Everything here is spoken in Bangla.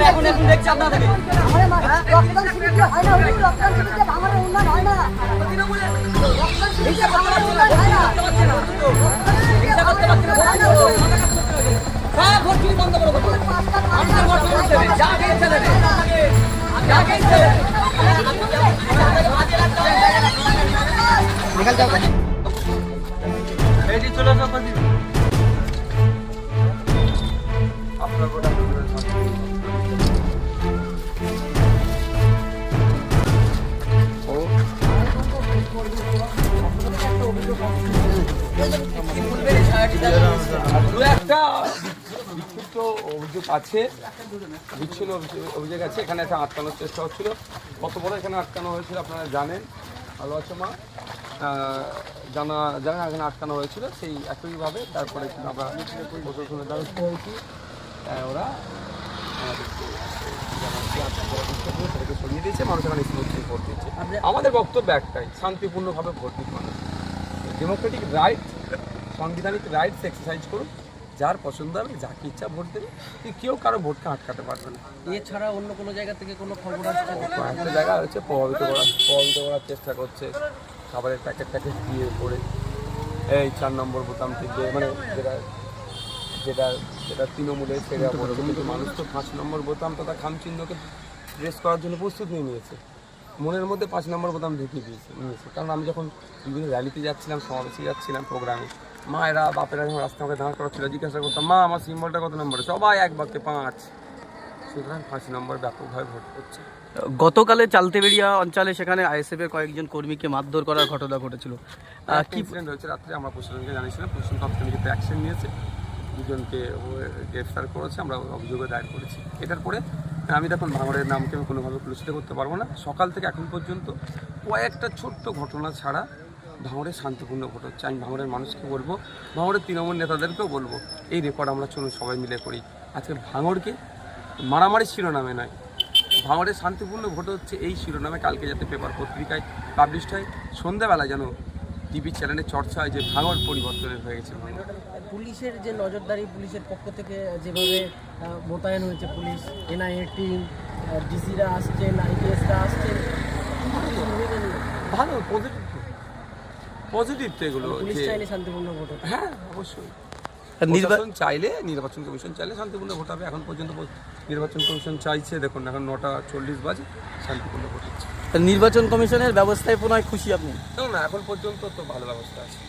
এখন দেখছি আপনাদের বন্ধ করে निकल जाओ रेडी चलो सब बंदी अपना कोटा ओ একটা বিক্ষিপ্ত অভিযোগ আছে বিচ্ছিন্ন অভিযোগ আছে এখানে একটা আটকানোর চেষ্টা হচ্ছিল কত বড় এখানে আটকানো হয়েছিল আপনারা জানেন ভালো আছে মা জানা এখানে আটকানো হয়েছিল সেই একইভাবে তারপরে আমরা প্রশাসনের দ্বারস্থ হয়েছি ওরা সেটাকে সরিয়ে দিয়েছে মানুষ এখানে স্মুথলি ভোট দিচ্ছে আমাদের বক্তব্য একটাই শান্তিপূর্ণভাবে ভোট দিন মানুষ ডেমোক্রেটিক রাইট সাংবিধানিক রাইটস এক্সারসাইজ করুন যার পছন্দ হবে যাকে ইচ্ছা ভোট দেবে কেউ কারো ভোটকে আটকাতে পারবে না এছাড়া অন্য কোনো জায়গা থেকে কোনো খবর আসছে একটা জায়গা হচ্ছে প্রভাবিত করার চেষ্টা করছে খাবারের প্যাকেট দিয়ে করে এই 4 নম্বর বোতাম থেকে মানে যেটা তৃণমূলের সেটা বলছে কিন্তু মানুষ তো 5 নম্বর বোতাম তথা খামচিহ্নকে প্রেস করার জন্য প্রস্তুত নিয়ে নিয়েছে মনের মধ্যে 5 নম্বর বোতাম ঢুকিয়ে নিয়েছে কারণ আমি যখন বিভিন্ন র্যালিতে যাচ্ছিলাম সমাবেশে যাচ্ছিলাম প্রোগ্রামে মায়েরা বাপেরা যখন রাস্তা আমাকে দাঁড় করা ছিল জিজ্ঞাসা করতাম মা আমার সিম্বলটা কত নম্বরে সবাই এক বাক্যে 5 সুতরাং 5 নম্বর ব্যাপকভাবে ভোট করছে গতকালে চালতেবেড়িয়া অঞ্চলে সেখানে আইএসএফ এর কয়েকজন কর্মীকে মারধর করার ঘটনা ঘটেছিল কি ইনসিডেন্ট হয়েছে রাত্রে আমরা প্রশাসনকে জানিয়েছিলাম প্রশাসন তৎক্ষণিক অ্যাকশন নিয়েছে দুজনকে গ্রেফতার করেছে আমরা অভিযোগে দায়ের করেছি এটার পরে আমি দেখুন ভাঙড়ের নামকে আমি কোনোভাবে ক্লুষিত করতে পারবো না সকাল থেকে এখন পর্যন্ত কয়েকটা ছোট্ট ঘটনা ছাড়া ভাঙড়ে শান্তিপূর্ণ ভোট হচ্ছে আমি ভাঙড়ের মানুষকে বলবো ভাঙড়ের তৃণমূল নেতাদেরকেও বলবো এই রেকর্ড আমরা চলুন সবাই মিলে করি আজকে ভাঙড়কে মারামারি শিরোনামে নয় ভাঙড়ে শান্তিপূর্ণ ভোট হচ্ছে এই শিরোনামে কালকে যাতে পেপার পত্রিকায় পাবলিশড হয় সন্ধ্যাবেলা যেন টিভি চ্যানেলে চর্চা হয় যে ভাঙড় পরিবর্তনের হয়ে গেছে পুলিশের যে নজরদারি পুলিশের পক্ষ থেকে যেভাবে মোতায়েন হয়েছে পুলিশ এনআইএ টিম ডিসিরা আসছেন আইপিএসরা আসছেন ভালো পজিটিভ তো এগুলো পুলিশ চাইলে শান্তিপূর্ণ ভোট হ্যাঁ অবশ্যই নির্বাচন কমিশন চাইলে শান্তিপূর্ণ ভোট হবে এখন পর্যন্ত নির্বাচন কমিশন চাইছে দেখুন এখন 9:40 বাজে শান্তিপূর্ণ ভোট হচ্ছে নির্বাচন কমিশনের ব্যবস্থায় পুনরায় খুশি আপনি না এখন পর্যন্ত তো ভালো ব্যবস্থা আছে